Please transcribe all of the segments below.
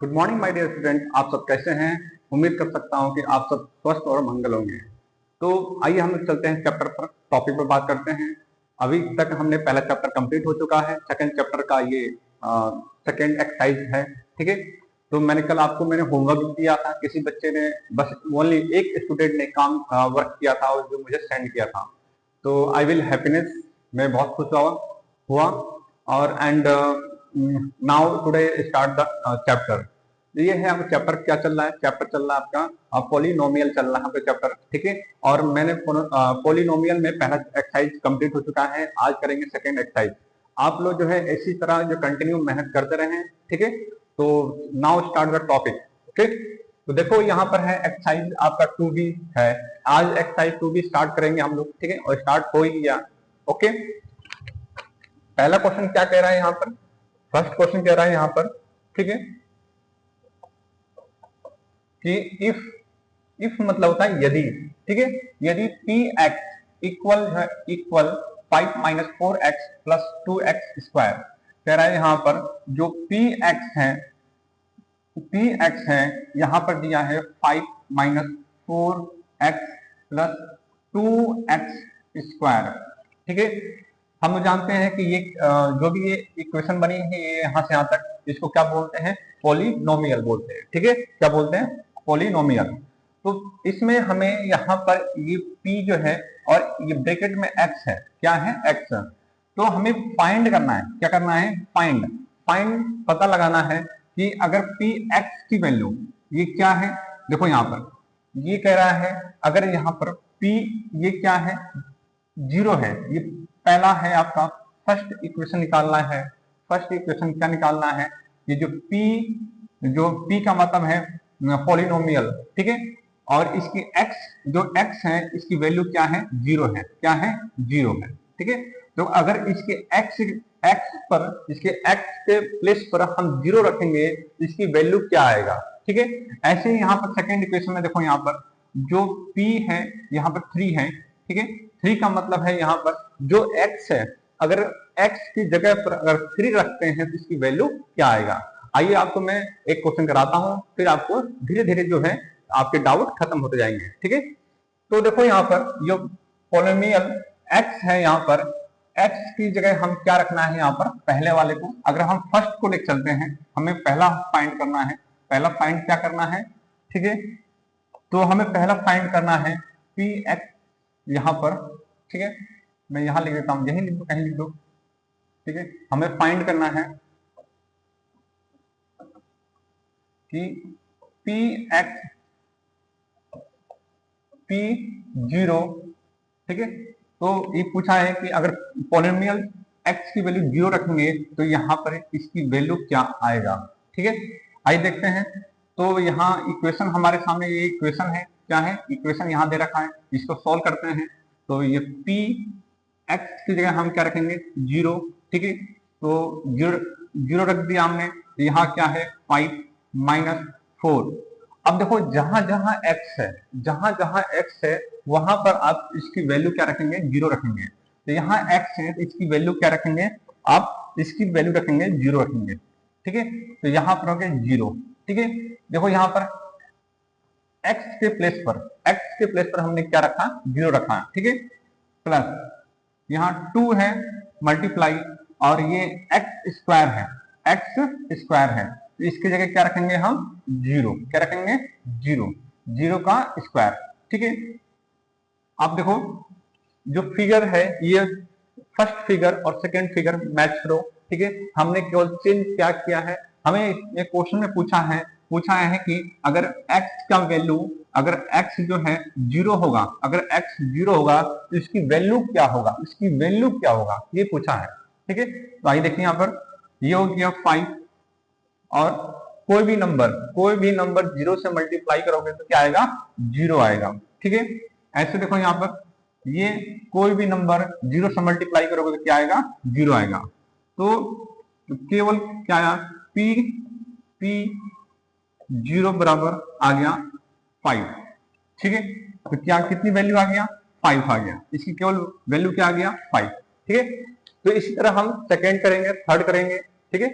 Good morning my dear student, आप सब कैसे हैं। उम्मीद कर सकता हूं कि आप सब स्वस्थ और मंगल होंगे। तो आइए हम लोग चलते हैं चैप्टर पर, टॉपिक पर बात करते हैं। अभी तक हमने पहला चैप्टर कंप्लीट हो चुका है। सेकंड चैप्टर का ये सेकंड एक्सरसाइज है। ठीक है, तो मैंने होमवर्क दिया था, किसी बच्चे ने बस ओनली एक स्टूडेंट ने काम वर्क किया था और जो मुझे सेंड किया था। तो आई विल हैप्पीनेस, मैं बहुत खुश हुआ और and now today start the chapter. ये है आपका चैप्टर। क्या चल रहा है? चैप्टर चल रहा है आपका पॉलिनोमियल चल रहा है आपका चैप्टर। ठीक है, और मैंने पॉलिनोमियल में पहला एक्सरसाइज कंप्लीट हो चुका है। आज करेंगे सेकंड एक्सरसाइज। आप लोग जो है इसी तरह जो कंटिन्यू मेहनत करते रहे। ठीक है, तो now start the topic. Okay, तो देखो यहाँ पर है एक्सरसाइज आपका 2B है। आज एक्सरसाइज 2B स्टार्ट करेंगे हम लोग। ठीक है, और स्टार्ट हो ही गया। ओके, पहला क्वेश्चन क्या कह रहा है यहाँ पर? फर्स्ट क्वेश्चन कह रहा है यहाँ पर, ठीक है, कि इफ मतलब होता है यदि। ठीक है, यदि P x equal 5 minus 4x plus 2x square. कह रहा है यहाँ पर जो पी एक्स है यहाँ पर दिया है 5 minus 4x plus 2x square. ठीक है, हम जानते हैं कि ये जो भी ये इक्वेशन बनी है ये यहाँ से यहाँ तक, इसको क्या बोलते हैं? पॉलिनोमियल बोलते हैं। ठीक है, क्या बोलते हैं? पॉलिनोमियल। तो इसमें हमें यहाँ पर ये p जो है और ये ब्रैकेट में x है। क्या है? x। तो हमें फाइंड करना है। क्या करना है? फाइंड पता लगाना है कि अगर p x की वैल्यू ये क्या है। देखो यहाँ पर ये कह रहा है अगर यहाँ पर p ये क्या है? 0 है। ये पहला है आपका फर्स्ट इक्वेशन निकालना है। फर्स्ट इक्वेशन क्या निकालना है? ये जो p का मतलब है पॉलिनोमियल। ठीक है, और इसकी x है इसकी वैल्यू क्या है? 0 है। क्या है? 0 है। ठीक है, तो अगर इसके x के प्लेस पर हम 0 रखेंगे तो इसकी वैल्यू क्या आएगा? ठीक है, ऐसे ही यहाँ पर सेकेंड इक्वेशन में देखो यहाँ पर जो p है यहाँ पर 3 है। ठीक है, 3 का मतलब है यहाँ पर जो x है, अगर x की जगह पर अगर 3 रखते हैं तो इसकी वैल्यू क्या आएगा? आइए आपको मैं एक क्वेश्चन कराता हूं, फिर आपको धीरे धीरे जो है आपके डाउट खत्म होते जाएंगे। ठीक है, तो देखो यहाँ पर जो पॉलिनोमियल x है यहाँ पर x की जगह हम क्या रखना है? यहाँ पर पहले वाले को, अगर हम फर्स्ट को लेकर चलते हैं, हमें पहला फाइंड करना है। पहला फाइंड क्या करना है? ठीक है, तो हमें पहला फाइंड करना है पी एक्स यहाँ पर। ठीक है, मैं यहाँ लिख देता हूँ, यही लिख दो, कहीं लिख दो। ठीक है, हमें फाइंड करना है कि पी एक्स पी 0। ठीक है, तो ये पूछा है कि अगर पॉलिनोमियल x की वैल्यू 0 रखेंगे तो यहाँ पर इसकी वैल्यू क्या आएगा? ठीक है, आइए देखते हैं। तो यहाँ इक्वेशन हमारे सामने, ये इक्वेशन है। क्या है? इक्वेशन यहाँ दे रखा है, इसको सॉल्व करते हैं। तो ये p x की जगह हम क्या रखेंगे? 0। ठीक है, तो 0 रख दिया हमने। तो यहाँ क्या है? 5 माइनस 4। अब देखो जहां जहां x है वहां पर आप इसकी वैल्यू क्या रखेंगे? 0 रखेंगे। तो यहाँ x है तो इसकी वैल्यू क्या रखेंगे? आप इसकी वैल्यू रखेंगे 0 रखेंगे। ठीक है, तो यहाँ पर हो गया 0। ठीक है, देखो यहाँ पर x के प्लेस पर हमने क्या रखा? 0 रखा। ठीक है, प्लस यहाँ 2 है मल्टीप्लाई और ये x स्क्वायर है तो इसकी जगह क्या रखेंगे हम? 0। क्या रखेंगे? 0 का स्क्वायर। ठीक है, आप देखो जो फिगर है ये फर्स्ट फिगर और सेकंड फिगर मैच करो। ठीक है, हमने केवल चेंज क्या किया है, हमें ये क्वेश्चन में पूछा है कि अगर x का वैल्यू, अगर x जो है 0 होगा, अगर x 0 होगा तो इसकी वैल्यू क्या होगा? ये पूछा है। ठीक है, तो आइए देखिए यहाँ पर ये हो गया 5 और कोई भी नंबर 0 से मल्टीप्लाई करोगे तो क्या आएगा? 0 आएगा। ठीक है, ऐसे देखो यहाँ पर ये कोई भी नंबर 0 से मल्टीप्लाई करोगे तो क्या आएगा? 0 आएगा। तो केवल क्या आया? p 0 बराबर आ गया 5। ठीक है, तो क्या कितनी वैल्यू आ गया? 5 आ गया। इसकी केवल वैल्यू क्या आ गया? 5। ठीक है, तो इसी तरह हम सेकेंड करेंगे, थर्ड करेंगे। ठीक है,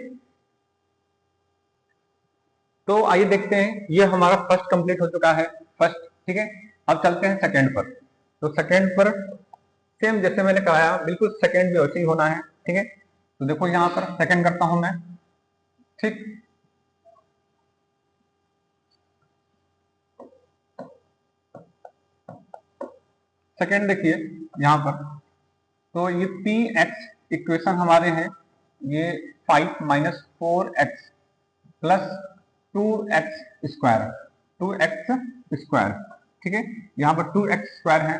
तो आइए देखते हैं, ये हमारा फर्स्ट कंप्लीट हो चुका है, फर्स्ट, ठीक है। अब चलते हैं सेकंड पर। तो सेकंड पर सेम जैसे मैंने कहा बिल्कुल सेकंड भी वैसे ही होना है, ठीक है। तो देखो यहाँ पर सेकंड करता हूं मैं, ठीक। सेकंड देखिए यहाँ पर, तो ये पी एक्स इक्वेशन हमारे हैं, ये 5 minus 4x plus 2x square, 2x square, ठीक है। यहाँ पर 2x स्क्वायर है।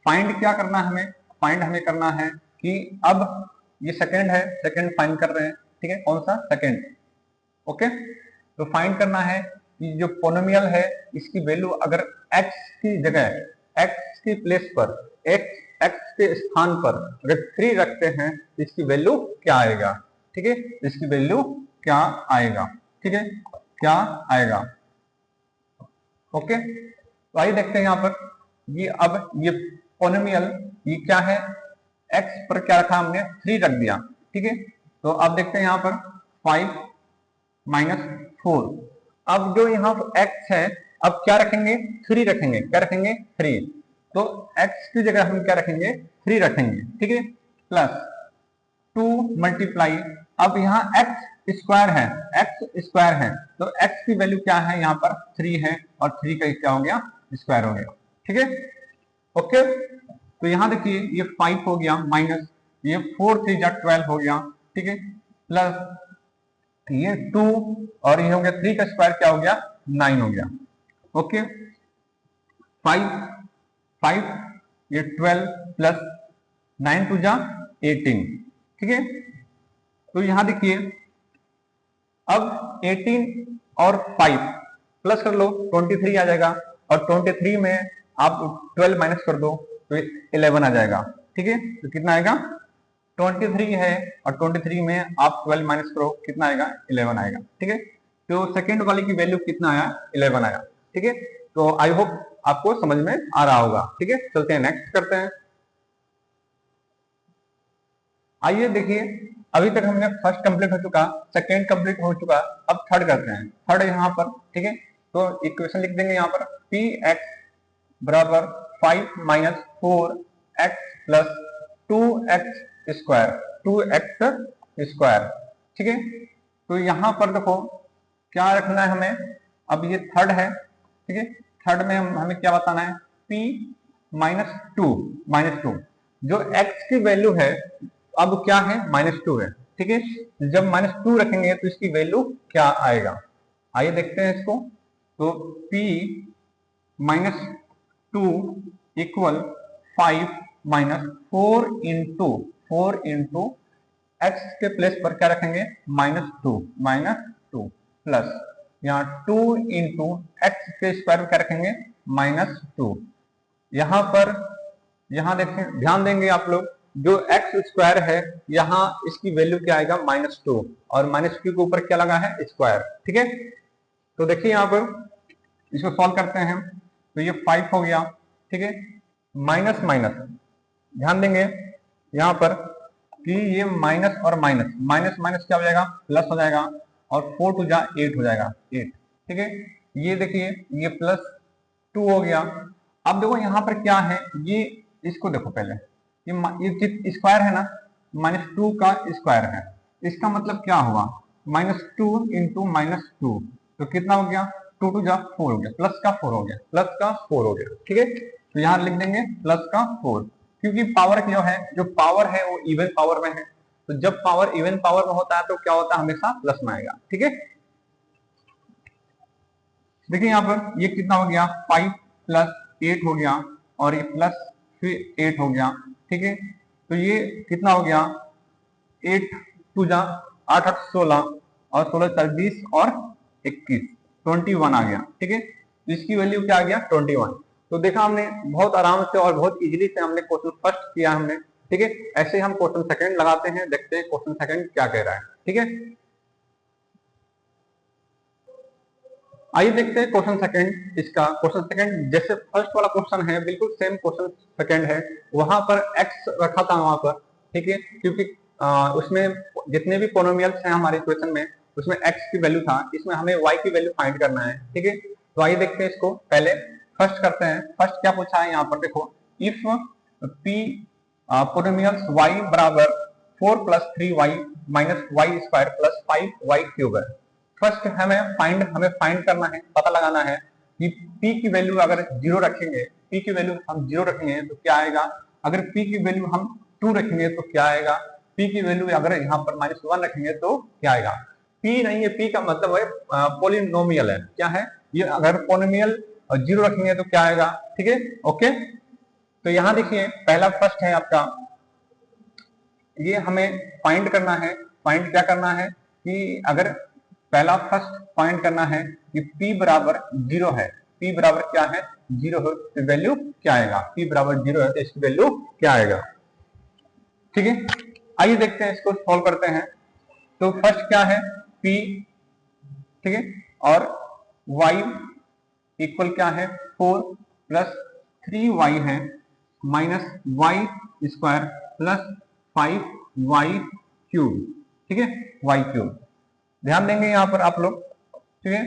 फाइंड क्या करना है हमें, फाइंड हमें करना है कि अब ये सेकंड है, सेकंड फाइंड कर रहे हैं, ठीक है। कौन सा, सेकंड, ओके। तो फाइंड करना है कि जो पोनोमियल है इसकी वैल्यू अगर x की जगह, x की प्लेस पर, x के स्थान पर अगर 3 रखते हैं तो इसकी वैल्यू क्या आएगा, ठीक है। इसकी वैल्यू क्या आएगा, ठीक है, क्या आएगा, ओके। तो आइए देखते हैं यहाँ पर, ये अब ये पोनोमियल ये क्या है, x पर क्या रखा हमने, 3 रख दिया, ठीक है। तो अब देखते हैं यहाँ पर 5 माइनस 4, अब जो यहाँ पर x है अब क्या रखेंगे, 3 रखेंगे, क्या रखेंगे, 3। तो x की जगह हम क्या रखेंगे, 3 रखेंगे, ठीक है। प्लस 2 मल्टीप्लाई, अब यहाँ x स्क्वायर है, x स्क्वायर है, तो x की वैल्यू क्या है, यहाँ पर 3 है, और 3 का क्या हो गया, स्क्वायर हो गया, ठीक है, ओके। तो यहाँ देखिए ये 5 हो गया, माइनस ये 4 3 जा 12 हो गया, ठीक है। प्लस ये 2 और ये हो गया 3 का स्क्वायर क्या हो गया, 9 हो गया, ओके। 5 5 ये 12 प्लस 9 2 जा 18, ठीक है। तो यहां देखिए अब 18 और 5 प्लस कर लो 23 आ जाएगा, और 23 में आप 12 माइनस कर दो तो 11 आ जाएगा, ठीक है। तो कितना आएगा, 23 है और 23 में आप 12 माइनस करो कितना आएगा, 11 आएगा, ठीक है। तो सेकंड वाले की वैल्यू कितना आया, 11 आया, ठीक है। तो आई होप आपको समझ में आ रहा होगा, ठीक है। चलते हैं नेक्स्ट करते हैं। आइए देखिए, अभी तक हमने फर्स्ट कंप्लीट हो चुका, सेकंड कंप्लीट हो चुका, अब थर्ड करते हैं। थर्ड यहाँ पर, ठीक है। तो इक्वेशन लिख देंगे यहाँ पर, पी एक्स बराबर 5 minus 4x plus 2x square, 2x square, ठीक है। तो यहाँ पर देखो क्या रखना है हमें, अब ये थर्ड है, ठीक है। थर्ड में हमें क्या बताना है, p माइनस टू, जो x की वैल्यू है अब क्या है, -2 है, ठीक है। जब -2 रखेंगे तो इसकी वैल्यू क्या आएगा, आइए देखते हैं इसको। तो p -2 equal 5 minus 4 into x के प्लेस पर क्या रखेंगे, -2 प्लस यहाँ 2 इंटू एक्स के स्क्वायर पर क्या रखेंगे, -2। यहाँ पर यहाँ देखें, ध्यान देंगे आप लोग, जो एक्स स्क्वायर है यहाँ इसकी वैल्यू क्या आएगा, -2, और -2 के ऊपर क्या लगा है, स्क्वायर, ठीक है। तो देखिए यहाँ पर इसको सॉल्व करते हैं, तो ये 5 हो गया, ठीक है। माइनस माइनस ध्यान देंगे यहाँ पर कि ये माइनस और माइनस, माइनस माइनस क्या हो जाएगा, प्लस हो जाएगा, और 4 टू जा 8 हो जाएगा, 8, ठीक है। ये देखिए ये +2 हो गया। अब देखो यहाँ पर क्या है, ये इसको देखो पहले, ये स्क्वायर है ना, -2 का स्क्वायर है, इसका मतलब क्या हुआ, -2 इंटू -2, तो कितना हो गया, 2 टू जा 4 हो गया, प्लस का 4 हो गया, प्लस का 4 हो गया, ठीक है। तो यहाँ लिख देंगे प्लस का 4, क्योंकि पावर जो है, जो पावर है वो इवन पावर में है, तो जब पावर इवन पावर में होता है तो क्या होता है, हमेशा प्लस में आएगा, ठीक है। देखिए यहाँ पर ये कितना हो गया, 5 प्लस 8 हो गया, और ये प्लस फिर 8 हो गया, ठीक है। तो ये कितना हो गया, 8 टू जा 8 8 16, और 16 20 और 21, 21 आ गया, ठीक है। तो इसकी वैल्यू क्या आ गया, 21। तो देखा हमने बहुत आराम से और बहुत इजीली से हमने क्वेश्चन फर्स्ट किया हमने, ठीक है। ऐसे हम क्वेश्चन सेकंड लगाते हैं, देखते हैं क्वेश्चन सेकंड क्या कह रहा है, ठीक है। आइए देखते हैं क्वेश्चन सेकंड। इसका क्वेश्चन सेकंड जैसे फर्स्ट वाला क्वेश्चन है बिल्कुल सेम क्वेश्चन सेकंड है, वहां पर x रखा था वहां पर, ठीक है, क्योंकि उसमें जितने भी पोनोमियल्स हैं हमारे इक्वेशन में उसमें x की वैल्यू था, इसमें हमें y की वैल्यू फाइंड करना है। ठीक है, तो आइए देखते हैं इसको। पहले फर्स्ट करते हैं। फर्स्ट क्या पूछा है यहाँ पर, देखो इफ p पोलिनोमियल्स y बराबर 4 plus 3y minus Y square plus 5y cube है। फर्स्ट हमें फाइंड करना है, पता लगाना है कि p की वैल्यू अगर जीरो रखेंगे, p की वैल्यू हम जीरो रखेंगे तो क्या आएगा, अगर p की वैल्यू हम 2 रखेंगे तो क्या आएगा, p की वैल्यू अगर यहाँ पर -1 रखेंगे तो क्या आएगा। p नहीं है, p का मतलब है पोलिनोमियल है, क्या है ये, अगर पोलिनोमियल जीरो रखेंगे तो क्या आएगा। ठीक है, ओके। तो यहाँ देखिए पहला फर्स्ट है आपका, ये हमें फाइंड करना है। फाइंड क्या करना है कि अगर पहला फर्स्ट फाइंड करना है कि p बराबर जीरो है, p बराबर क्या है, जीरो है, तो वैल्यू क्या आएगा, p बराबर जीरो है तो इसकी वैल्यू क्या आएगा। ठीक है, आइए देखते हैं, इसको सॉल्व करते हैं। तो फर्स्ट क्या है p, ठीक है, और y इक्वल क्या है 4 प्लस 3y है minus Y square plus 5y cube. ठीक है, y क्यूब ध्यान देंगे यहाँ पर आप लोग। ठीक है,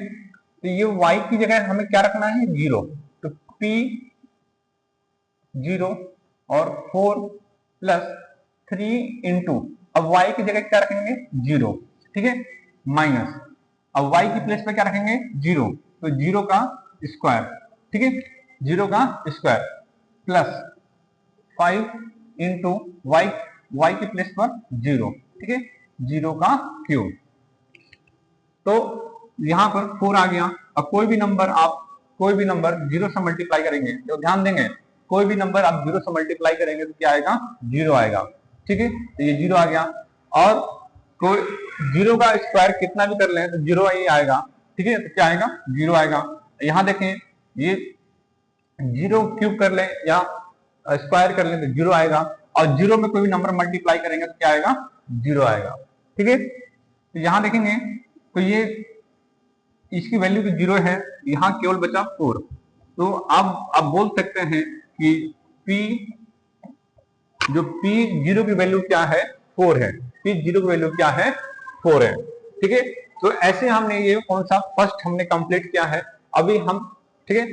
तो ये y की जगह हमें क्या रखना है, जीरो, तो p जीरो और 4 प्लस 3 इंटू, अब y की जगह क्या रखेंगे, जीरो। ठीक है, माइनस, अब y की प्लेस पे क्या रखेंगे, जीरो, तो जीरो का स्क्वायर। ठीक है, जीरो का स्क्वायर प्लस 5 इंटू वाई की प्लेस पर जीरो। ठीक है, जीरो का क्यूब। तो यहां पर 4 आ गया। अब कोई भी नंबर जीरो से मल्टीप्लाई करेंगे तो ध्यान देंगे, कोई भी नंबर आप जीरो से मल्टीप्लाई करेंगे तो क्या आएगा, जीरो आएगा। ठीक है, तो ये जीरो आ गया, और कोई जीरो का स्क्वायर कितना भी कर लें तो जीरो ही आएगा। ठीक है, तो क्या आएगा, जीरो आएगा। यहां देखें, ये जीरो क्यूब कर लें या स्क्वायर कर लें तो जीरो आएगा, और जीरो में कोई भी नंबर मल्टीप्लाई करेंगे तो क्या आएगा, जीरो आएगा। ठीक है, तो यहां देखेंगे तो ये इसकी वैल्यू तो जीरो है, यहां केवल बचा 4। तो आप बोल सकते हैं कि p, जो p जीरो की वैल्यू क्या है, 4 है, p जीरो की वैल्यू क्या है, 4 है। ठीक है, तो ऐसे हमने ये कौन सा फर्स्ट हमने कंप्लीट किया है अभी हम। ठीक है,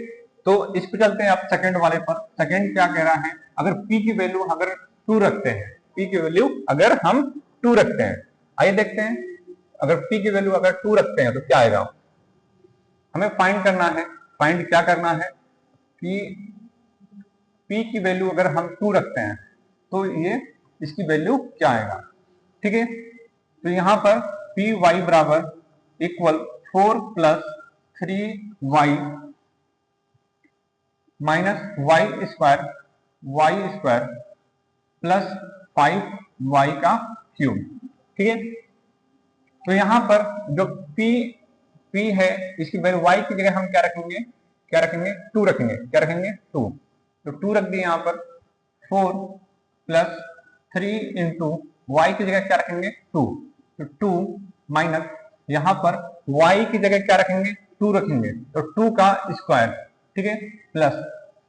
तो इस पे चलते हैं आप सेकंड वाले पर। सेकंड क्या कह रहा है, अगर p की वैल्यू अगर 2 रखते हैं, p की वैल्यू अगर हम 2 रखते हैं, आइए देखते हैं, अगर p की वैल्यू अगर 2 रखते हैं तो क्या आएगा, हमें फाइंड करना है। फाइंड क्या करना है कि p की वैल्यू अगर हम 2 रखते हैं तो ये इसकी वैल्यू क्या आएगा। ठीक है, तो यहां पर पी वाई बराबर equal 4 plus 3y minus Y square plus 5y का क्यूब। ठीक है, तो यहां पर जो p है, इसकी वैल्यू y की जगह हम क्या रखेंगे, 2 रखेंगे, क्या रखेंगे, 2, तो 2 रख दिए यहां पर। 4 प्लस 3 इंटू वाई की जगह क्या रखेंगे, 2, तो 2 माइनस, यहां पर y की जगह क्या रखेंगे, 2 रखेंगे, तो 2 का स्क्वायर। ठीक है, प्लस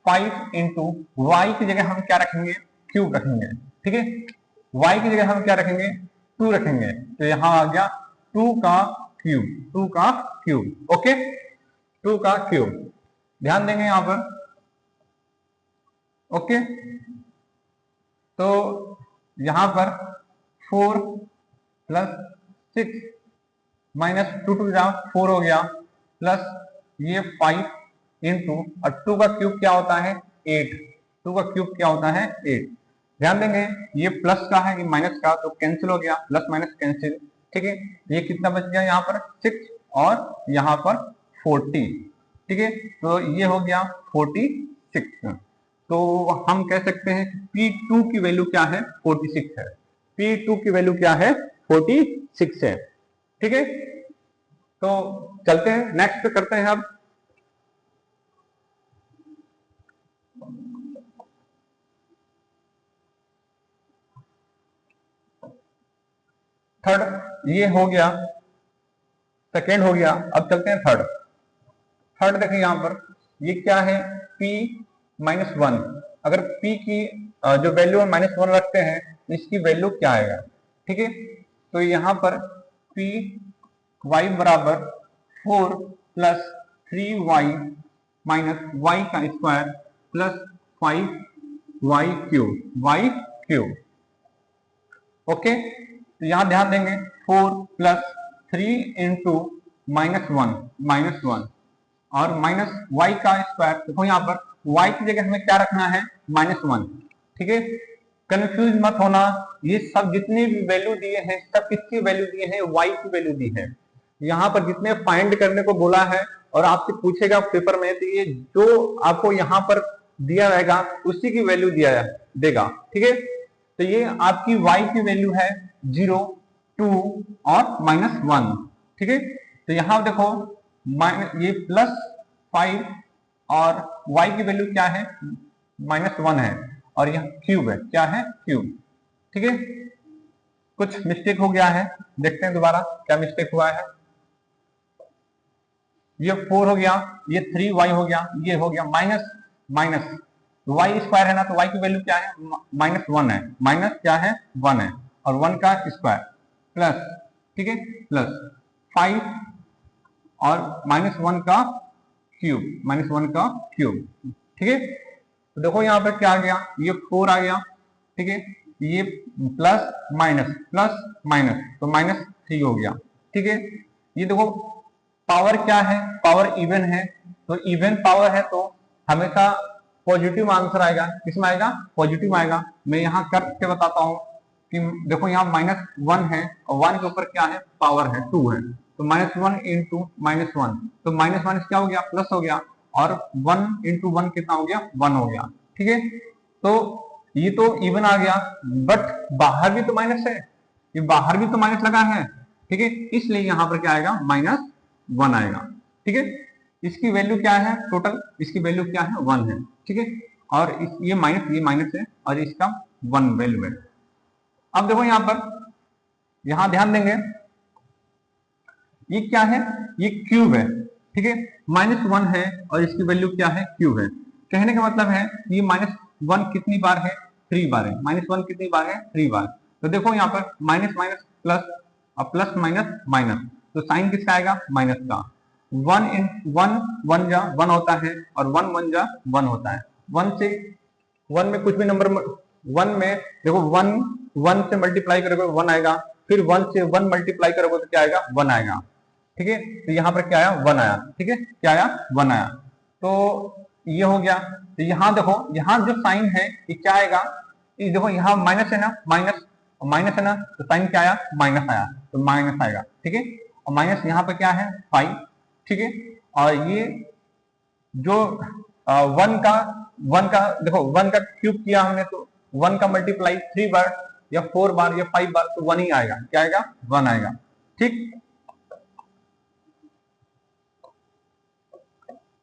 5 इंटू वाई की जगह हम क्या रखेंगे, क्यूब रखेंगे। ठीक है, y की जगह हम क्या रखेंगे, 2 रखेंगे, तो यहां आ गया 2 का क्यूब। ओके, 2 का क्यूब ध्यान देंगे यहां पर। ओके, तो यहां पर 4 प्लस 6 माइनस 2 टू 4 हो गया, प्लस ये 5 इंटू, और 2 का क्यूब क्या होता है, 8। 2 का क्यूब क्या होता है, 8। ध्यान देंगे ये प्लस का है, ये माइनस का, तो कैंसिल हो गया, प्लस माइनस कैंसिल। ठीक है, ये कितना बच गया यहाँ पर 6 और यहाँ पर 40। ठीक है, तो ये हो गया 46। तो हम कह सकते हैं कि P2 की वैल्यू क्या है, 46 है। P2 की वैल्यू क्या है, 46 है। ठीक है, तो चलते हैं नेक्स्ट पे करते हैं अब। थर्ड ये हो गया, सेकेंड हो गया, अब चलते हैं थर्ड। थर्ड देखें यहां पर, ये क्या है, p -1। अगर p की जो वैल्यू है -1 रखते हैं, इसकी वैल्यू क्या आएगा। ठीक है, तो यहां पर p y बराबर 4 प्लस 3y माइनस y का square plus 5y cube. Okay, तो यहां ध्यान देंगे 4 प्लस 3 इंटू माइनस वन और माइनस y का स्क्वायर। देखो यहाँ पर y की जगह हमें क्या रखना है, -1। ठीक है, कंफ्यूज मत होना, ये सब जितने भी वैल्यू दिए हैं सब किसकी वैल्यू दिए हैं, y की वैल्यू दी है। यहाँ पर जितने फाइंड करने को बोला है और आपसे पूछेगा पेपर में, तो ये जो आपको यहाँ पर दिया रहेगा उसी की वैल्यू दिया देगा। ठीक है, तो ये आपकी y की वैल्यू है 0, 2 और -1। ठीक है, तो यहाँ देखो ये +5 और y की वैल्यू क्या है, -1 है और यह क्यूब है, क्या है, क्यूब। ठीक है, कुछ मिस्टेक हो गया है, देखते हैं दोबारा क्या मिस्टेक हुआ है। ये 4 हो गया, ये 3y हो गया, ये हो गया माइनस y स्क्वायर है ना, तो y की वैल्यू क्या है, -1 है, माइनस क्या है, 1 है और 1 का स्क्वायर प्लस, ठीक है, प्लस 5 और -1 का क्यूब। ठीक है, तो देखो यहाँ पर क्या आ गया, ये 4 आ गया। ठीक है, ये प्लस माइनस तो -3 हो गया। ठीक है, ये देखो पावर क्या है, पावर इवन है, तो इवन पावर है तो हमेशा पॉजिटिव आंसर आएगा। किसमें आएगा, पॉजिटिव आएगा। मैं यहाँ करके बताता हूँ कि देखो यहाँ -1 है और 1 के ऊपर क्या है, पावर है 2 है, तो -1 इंटू -1, तो -1 क्या हो गया, प्लस हो गया और 1 इंटू 1 कितना हो गया, 1 हो गया। ठीक है, तो ये तो इवन आ गया, बट बाहर भी तो माइनस है, ये बाहर भी तो माइनस लगा है। ठीक है, इसलिए यहाँ पर क्या आएगा, -1 आएगा। ठीक है, इसकी वैल्यू क्या है, टोटल इसकी वैल्यू क्या है, 1 है। ठीक है, और ये माइनस है और इसका 1 वैल्यू है। अब देखो यहाँ पर, यहां ध्यान देंगे, ये क्या है, ये क्यूब है। ठीक है, -1 है और इसकी वैल्यू क्या है, क्यूब है। कहने का मतलब है ये -1 कितनी बार है, 3 बार है। -1 कितनी बार है, 3 बार। तो देखो यहाँ पर माइनस माइनस प्लस और प्लस माइनस माइनस, तो साइन किसका आएगा, माइनस का। 1 जा 1 होता है और 1 जा 1 होता है। 1 में कुछ भी नंबर, 1 में देखो 1 से मल्टीप्लाई करोगे 1 आएगा, फिर 1 से 1 मल्टीप्लाई करोगे तो क्या आएगा, 1 आएगा। ठीक है, तो यहाँ पर क्या आया, 1 आया। ठीक है, क्या आया, 1 आया। तो ये हो गया। तो यहाँ देखो, यहाँ जो साइन है ये क्या आएगा, ये देखो यहाँ माइनस है ना, माइनस है ना, तो साइन क्या आया, माइनस आया, तो माइनस आएगा। ठीक है, और माइनस यहाँ पे क्या है, 5। ठीक है, और ये जो 1 का देखो 1 का क्यूब किया हमने, तो 1 का मल्टीप्लाई 3 बार या 4 बार या 5 बार, तो 1 ही आएगा। क्या आएगा, 1 आएगा। ठीक,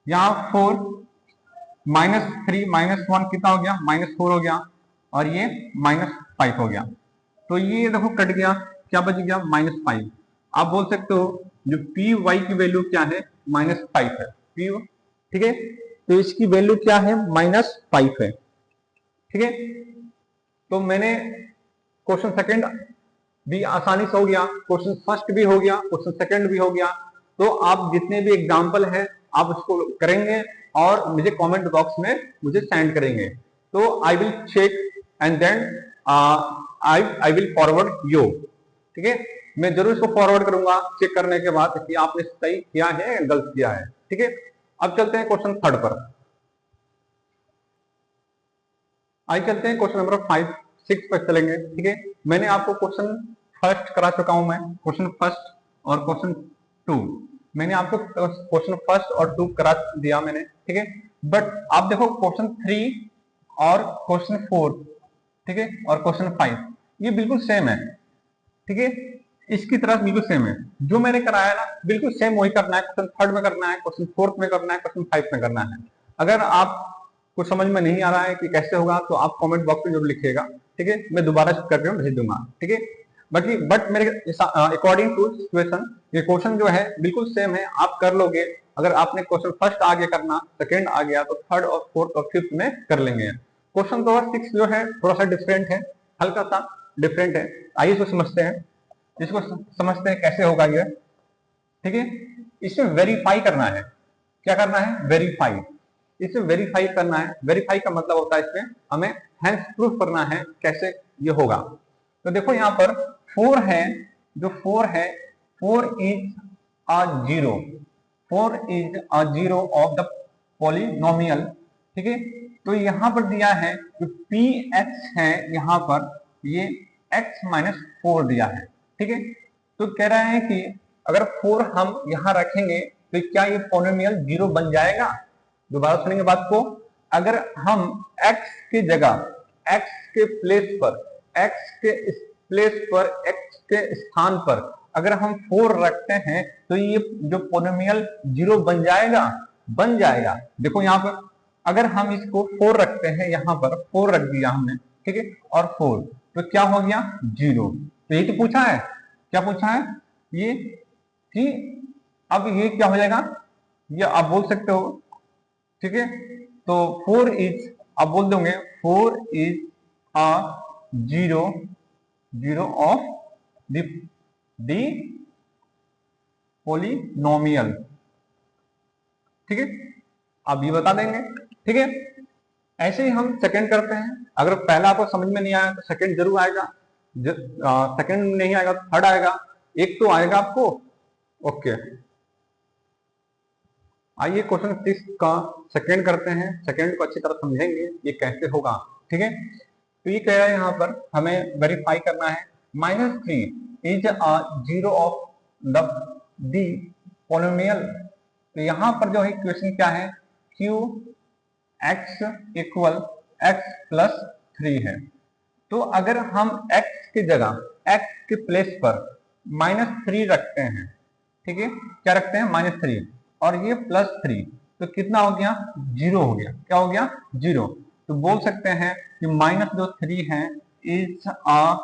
यहाँ 4 -3 -1 कितना हो गया, -4 हो गया और ये -5 हो गया। तो ये देखो कट गया, क्या बच गया, -5। आप बोल सकते हो जो पी वाई की वैल्यू क्या है, -5 है पी। ठीक है, तो इसकी वैल्यू क्या है, -5 है। ठीक है, तो मैंने क्वेश्चन सेकंड भी आसानी से हो गया, क्वेश्चन फर्स्ट भी हो गया, क्वेश्चन सेकंड भी हो गया। तो आप जितने भी एग्जाम्पल है आप उसको करेंगे और मुझे कमेंट बॉक्स में मुझे सेंड करेंगे, तो I will check and then I will forward you. ठीक है, मैं जरूर इसको फॉरवर्ड करूंगा चेक करने के बाद कि आपने सही किया है या गलत किया है। ठीक है, अब चलते हैं क्वेश्चन थर्ड पर। आइए चलते हैं क्वेश्चन नंबर 5 6 पर चलेंगे। ठीक है, मैंने आपको क्वेश्चन फर्स्ट करा चुका हूं, मैं क्वेश्चन फर्स्ट और क्वेश्चन 2 मैंने आपको क्वेश्चन फर्स्ट और 2 करा दिया मैंने। ठीक है, बट आप देखो क्वेश्चन 3 और क्वेश्चन 4, ठीक है, और क्वेश्चन 5 ये बिल्कुल सेम है। ठीक है, इसकी तरह बिल्कुल सेम है, जो मैंने कराया ना बिल्कुल सेम वही करना है। क्वेश्चन थर्ड में करना है, क्वेश्चन फोर्थ में करना है, क्वेश्चन 5 में करना है। अगर आप कुछ समझ में नहीं आ रहा है कि कैसे होगा तो आप कमेंट बॉक्स में जरूर लिखिएगा। ठीक है, मैं दोबारा करके भेज दूंगा। ठीक है, बट मेरे अकॉर्डिंग टू सिचुएशन ये क्वेश्चन जो है बिल्कुल सेम है, आप कर लोगे। अगर आपने क्वेश्चन फर्स्ट आगे करना, सेकंड आ गया तो थर्ड और फोर्थ और फिफ्थ में कर लेंगे। क्वेश्चन नंबर 6 जो है थोड़ा सा डिफरेंट है, हल्का सा डिफरेंट है। आइए इसको समझते हैं, इसको समझते हैं कैसे होगा ये। ठीक है। इसमें वेरीफाई करना है, क्या करना है, वेरीफाई, इसमें वेरीफाई करना है। वेरीफाई का मतलब होता है इसमें हमें हेंस प्रूफ करना है, कैसे ये होगा। तो देखो यहाँ पर 4 है, जो 4 है, 4 is a zero, 4 is a zero of the polynomial, ठीक है। तो यहाँ पर दिया है जो पी एक्स है, यहाँ पर ये एक्स माइनस 4 दिया है, ठीक है। तो कह रहा है कि अगर 4 हम यहाँ रखेंगे तो क्या ये पॉलिनोमियल जीरो बन जाएगा। दोबारा सुनेंगे बात को, अगर हम x की जगह, x के प्लेस पर, x के प्लेस पर, x के स्थान पर अगर हम 4 रखते हैं तो ये जो पॉलिनोमियल जीरो बन जाएगा, बन जाएगा। देखो यहाँ पर अगर हम इसको 4 रखते हैं, यहाँ पर 4 रख दिया हमने, ठीक है, और 4 तो क्या हो गया, जीरो। तो ये तो पूछा है, क्या पूछा है ये, कि अब ये क्या हो जाएगा, ये आप बोल सकते हो, ठीक है। तो 4 इज, आप बोल दोगे 4 is a zero, zero of the polynomial, ठीक है, आप ये बता देंगे, ठीक है। ऐसे ही हम सेकंड करते हैं। अगर पहला आपको समझ में नहीं आया तो सेकंड जरूर आएगा, सेकंड नहीं आएगा तो थर्ड आएगा, एक तो आएगा आपको। ओके, आइए क्वेश्चन 6 का सेकंड करते हैं, सेकंड को अच्छी तरह समझेंगे ये कैसे होगा, ठीक है। तो ये कह रहा है यहाँ पर हमें वेरीफाई करना है, -3 is a zero of the polynomial. तो यहाँ पर जो है क्वेश्चन क्या है, Q x equal x plus 3 है। तो अगर हम x की जगह, x के प्लेस पर -3 रखते हैं, ठीक है, क्या रखते हैं, -3, और ये +3, तो कितना हो गया, जीरो हो गया, क्या हो गया, जीरो। तो बोल सकते हैं कि माइनस जो 3 है is a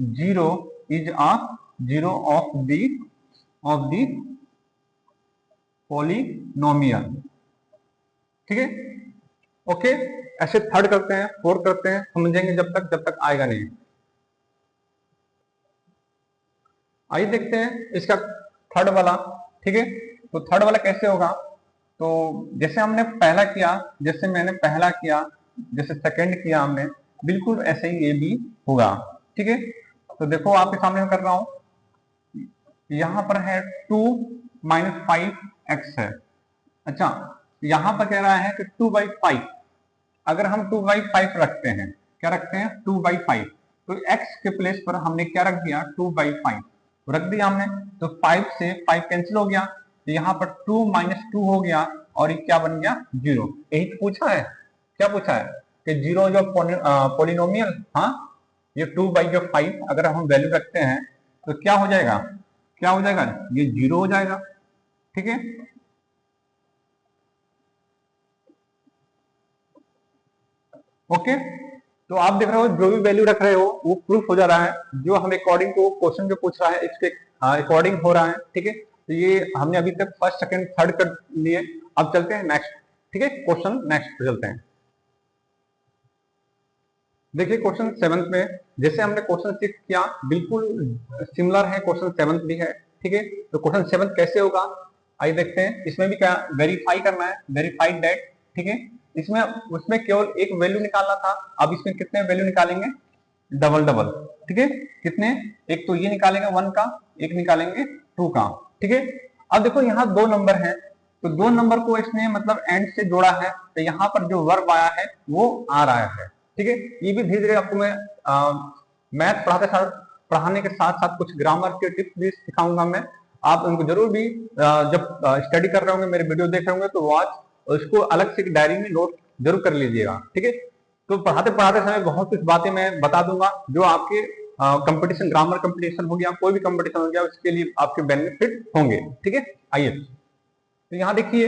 zero, is a zero of the polynomial, ठीक है। ओके, ऐसे थर्ड करते हैं, फोर्थ करते हैं, समझेंगे जब तक आएगा नहीं। आइए देखते हैं इसका थर्ड वाला, ठीक है। तो थर्ड वाला कैसे होगा, तो जैसे हमने पहला किया, जैसे मैंने पहला किया, जैसे सेकंड किया हमने, बिल्कुल ऐसे ही ये भी होगा, ठीक है। तो देखो आपके सामने मैं कर रहा हूं, यहां पर है 2 माइनस 5x है। अच्छा, यहां पर कह रहा है कि 2/5, अगर हम 2/5 रखते हैं, क्या रखते हैं, 2/5, तो x के प्लेस पर हमने क्या रख दिया, 2/5 रख दिया हमने, तो 5 से 5 कैंसिल हो गया, तो यहाँ पर 2 माइनस 2 हो गया, और ये क्या बन गया, जीरो। यही तो पूछा है, क्या पूछा है कि जीरो जो पॉलिनोमियल, हाँ, ये 2/5 अगर हम वैल्यू रखते हैं तो क्या हो जाएगा, क्या हो जाएगा, ये जीरो हो जाएगा, ठीक है। ओके, तो आप देख रहे हो जो भी वैल्यू रख रहे हो वो प्रूफ हो जा रहा है, जो हम अकॉर्डिंग टू क्वेश्चन जो पूछ रहा है इसके अकॉर्डिंग हो रहा है, ठीक है। तो ये हमने अभी तक फर्स्ट सेकंड थर्ड कर लिए, अब चलते हैं नेक्स्ट, ठीक है, क्वेश्चन नेक्स्ट पे चलते हैं। देखिए क्वेश्चन 7 में, जैसे हमने क्वेश्चन 6 किया बिल्कुल सिमिलर है, क्वेश्चन 7 भी है, ठीक है। तो क्वेश्चन 7 कैसे होगा, आइए देखते हैं। इसमें भी क्या वेरीफाई करना है, वेरीफाइड दैट, ठीक है। इसमें उसमें केवल एक वैल्यू निकालना था, अब इसमें कितने वैल्यू निकालेंगे, डबल डबल, ठीक है। कितने, एक तो ये निकालेंगे 1 का, एक निकालेंगे 2 का, ठीक है। अब देखो यहाँ 2 नंबर है, तो 2 नंबर को इसने मतलब एंड से जोड़ा है, तो यहाँ पर जो वर्ब आया है वो आ रहा है, ठीक है। ये भी धीरे धीरे आपको मैं मैथ पढ़ाने के साथ साथ कुछ ग्रामर के टिप्स भी सिखाऊंगा मैं, आप उनको जरूर भी जब स्टडी कर रहे होंगे, मेरे वीडियो देख रहे होंगे तो वॉच उसको अलग से डायरी में नोट जरूर कर लीजिएगा, ठीक है। तो पढ़ाते पढ़ाते समय बहुत कुछ बातें मैं बता दूंगा जो आपके कंपटीशन, ग्रामर कंपटीशन हो गया, कोई भी कंपटीशन हो गया, उसके लिए आपके बेनिफिट होंगे, ठीक है। आइए, तो यहाँ देखिए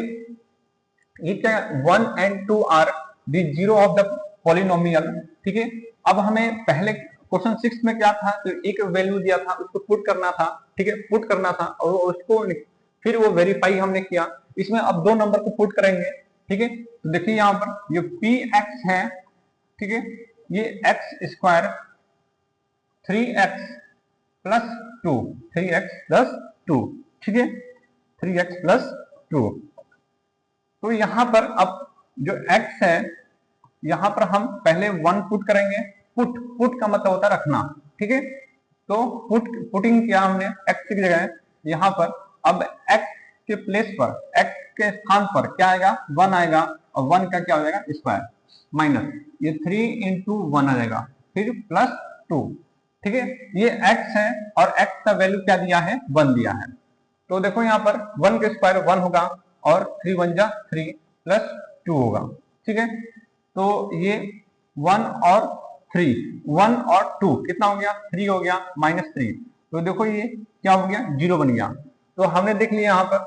ये क्या, 1 and 2 are the zero of the polynomial, ठीक है। अब हमें पहले क्वेश्चन 6 में क्या था, तो एक वैल्यू दिया था उसको पुट करना था, ठीक है, पुट करना था, और उसको फिर वो वेरीफाई हमने किया। इसमें अब 2 नंबर को पुट करेंगे, ठीक है। तो देखिए यहाँ पर ये पी एक्स है, ठीक है, ये x square 3x plus 2, 3x plus two, ठीक है, 3x प्लस टू। तो यहां पर अब जो x है यहां पर हम पहले 1 पुट करेंगे। पुट का मतलब होता है रखना, ठीक है। तो पुटिंग किया हमने x की जगह यहां पर। अब x के प्लेस पर, x के स्थान पर क्या आएगा, 1 आएगा, और 1 का क्या हो जाएगा, स्क्वायर, माइनस ये 3 इंटू 1 आ जाएगा, फिर प्लस 2, ठीक है। ये x है और x का वैल्यू क्या दिया है, 1 दिया है। तो देखो यहाँ पर 1 का स्क्वायर 1 होगा और 3 1 जा 3 प्लस 2 होगा, ठीक है। तो ये 1 और 3, 1 और 2 कितना हो गया, 3 हो गया, माइनस 3। तो देखो ये क्या हो गया, 0 बन गया। तो हमने देख लिया यहाँ पर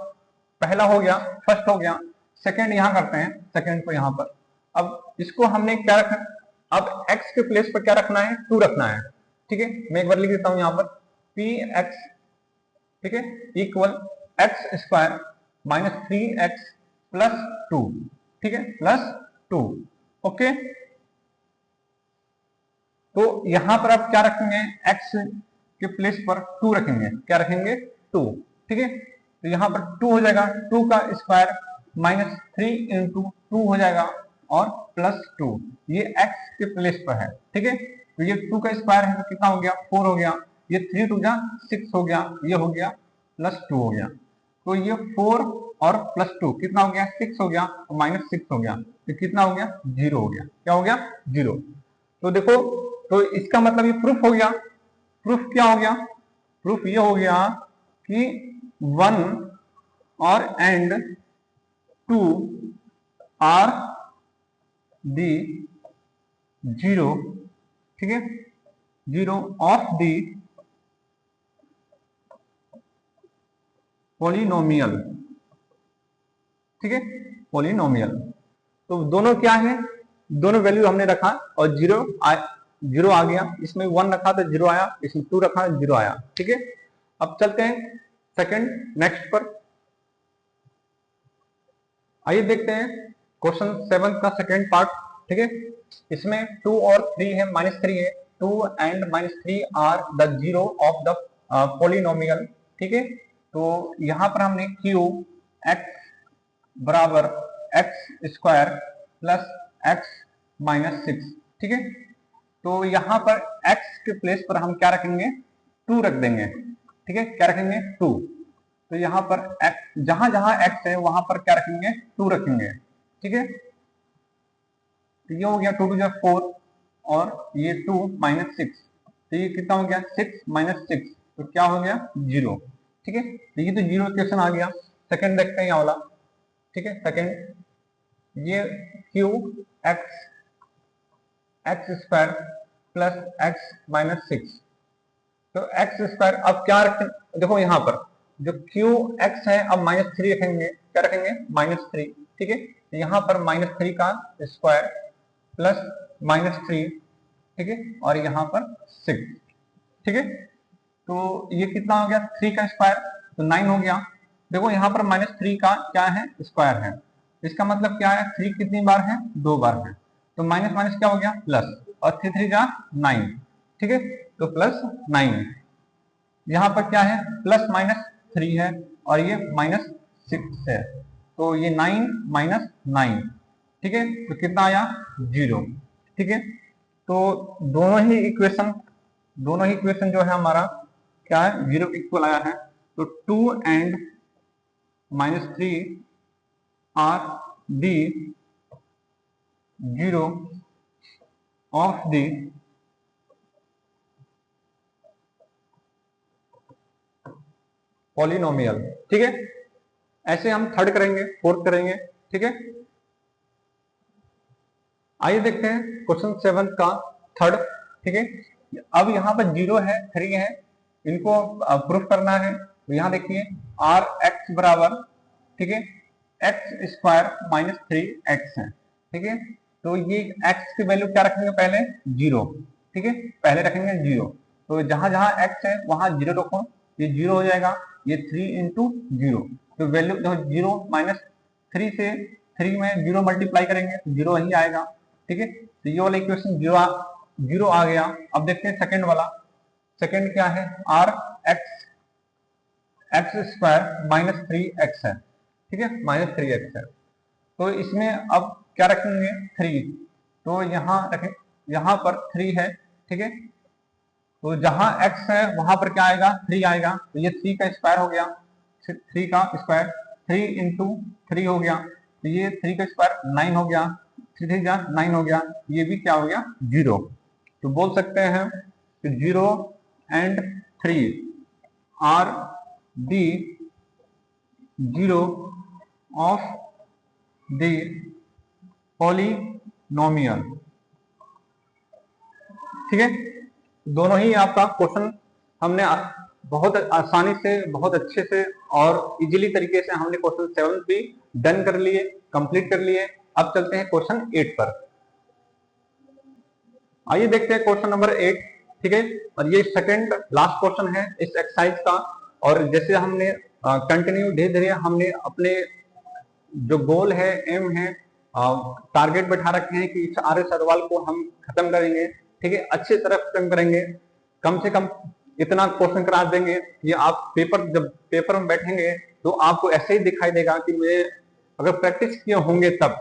पहला हो गया, फर्स्ट हो गया। सेकंड यहाँ करते हैं, सेकंड को यहाँ पर। अब इसको हमने क्या रखा, अब x के प्लेस पर क्या रखना है, 2 रखना है, ठीक है। मैं एक बार लिख देता हूँ यहाँ पर px, ठीक है, equal x square minus 3x plus 2, ठीक है, प्लस 2, ओके। तो यहां पर आप क्या रखेंगे, x के प्लेस पर 2 रखेंगे, क्या रखेंगे, 2, ठीक है। तो यहां पर 2 हो जाएगा, 2 का स्क्वायर माइनस 3 इंटू 2 हो जाएगा और प्लस 2, ये x के प्लेस पर है, ठीक है। तो ये 2 का स्क्वायर है तो कितना हो गया, 4 हो गया, ये 3 2 जा 6 हो गया, ये हो गया प्लस 2 हो गया। तो ये 4 और प्लस 2 कितना हो गया, 6 हो गया, और माइनस 6 हो गया, तो कितना हो गया, 0 हो गया, क्या हो गया, 0। तो देखो, तो इसका मतलब ये प्रूफ हो गया। प्रूफ क्या हो गया, प्रूफ ये हो गया कि 1 और एंड 2 आर दी 0, ठीक है, 0 ऑफ दी पॉलिनोमियल, ठीक है, पॉलिनोमियल। तो दोनों क्या है, दोनों वैल्यू हमने रखा और 0 आ गया, इसमें 1 रखा तो 0 आया, इसमें 2 रखा 0 आया, ठीक है। अब चलते हैं सेकंड नेक्स्ट पर। आइए देखते हैं क्वेश्चन 7 का सेकंड पार्ट, ठीक है। इसमें 2 और 3 है, माइनस 3 है, 2 and minus 3 are the 0 of the polynomial, ठीक है। तो यहां पर हमने क्यू एक्स बराबर X square plus X minus 6, ठीक है। तो यहां पर x के प्लेस पर हम क्या रखेंगे, 2 रख देंगे, ठीक है, क्या रखेंगे, 2। तो यहां पर x, जहां जहां x है वहां पर क्या रखेंगे, 2 रखेंगे, ठीक है। तो ये हो गया 2 2 4 और ये 2 माइनस 6, तो ये कितना हो गया, 6 माइनस 6, तो क्या हो गया, 0, ठीक है। तो ये तो 0 इक्वेशन आ गया। सेकंड देखते हैं ये वाला, ठीक है। सेकंड ये Q x X square plus X minus 6, तो एक्स स्क्वायर अब क्या रखें, देखो यहाँ पर जो क्यू एक्स है अब माइनस 3 रखेंगे, क्या रखेंगे, माइनस 3, ठीक है। तो यहाँ पर माइनस 3 का स्क्वायर प्लस माइनस 3, ठीक है, और यहाँ पर 6, ठीक है। तो ये कितना हो गया, 3 का स्क्वायर तो 9 हो गया। देखो यहाँ पर माइनस 3 का क्या है, स्क्वायर है, इसका मतलब क्या है, 3 कितनी बार है, 2 बार है, तो माइनस माइनस क्या हो गया, प्लस, और 3 3 जा 9, ठीक है, तो प्लस 9। यहाँ पर क्या है, प्लस माइनस 3 है और ये माइनस 6 है, तो ये 9 माइनस 9, ठीक है, तो कितना आया, 0, ठीक है। तो दोनों ही इक्वेशन जो है हमारा क्या है, 0 इक्वल आया है। तो 2 and minus 3 are the 0 of the polynomial, ठीक है। ऐसे हम थर्ड करेंगे, फोर्थ करेंगे, ठीक है। आइए देखते हैं क्वेश्चन 7 का थर्ड, ठीक है। अब यहाँ पर 0 है, 3 है, इनको प्रूफ करना है। तो यहाँ देखिए आर एक्स बराबर, ठीक है, एक्स स्क्वायर माइनस 3x है, ठीक है। तो ये x की वैल्यू क्या रखेंगे, पहले 0, ठीक है, पहले रखेंगे 0। तो जहां जहां x है वहां 0 रखो, ये 0 हो जाएगा, ये 3 इंटू 0, तो वैल्यू देखो 0 माइनस 3 से 3 में 0 मल्टीप्लाई करेंगे तो 0 ही आएगा, ठीक है। तो ये वाला इक्वेशन 0 आ गया। अब देखते हैं सेकंड वाला। सेकंड क्या है, R X X square minus 3x है, ठीक है, माइनस 3x है। तो इसमें अब क्या रखेंगे, 3, तो यहाँ रखें, यहाँ पर 3 है, ठीक है, तो जहां x है वहां पर क्या आएगा, 3 आएगा, तो ये 3 का स्क्वायर हो गया, 3 का स्क्वायर, 3 इंटू 3 हो गया, तो ये 3 का स्क्वायर 9 हो गया, 3 3 जा 9 हो गया, ये भी क्या हो गया, 0। तो बोल सकते हैं कि 0 and 3 are the 0 of the polynomial, ठीक है। दोनों ही आपका क्वेश्चन हमने बहुत आसानी से, बहुत अच्छे से और इजीली तरीके से हमने क्वेश्चन 7 भी डन कर लिए, कंप्लीट कर लिए। अब चलते हैं क्वेश्चन 8 पर। आइए देखते हैं क्वेश्चन नंबर 8, ठीक है, और ये सेकंड लास्ट क्वेश्चन है इस एक्सरसाइज का। और जैसे हमने कंटिन्यू धीरे धीरे हमने अपने जो गोल है, एम है, टारगेट बैठा रखे हैं कि इस आर्य सवाल को हम खत्म करेंगे, ठीक है, अच्छी तरह खत्म करेंगे, कम से कम इतना क्वेश्चन करा देंगे कि आप जब पेपर में बैठेंगे तो आपको ऐसे ही दिखाई देगा कि मैं अगर प्रैक्टिस किए होंगे तब,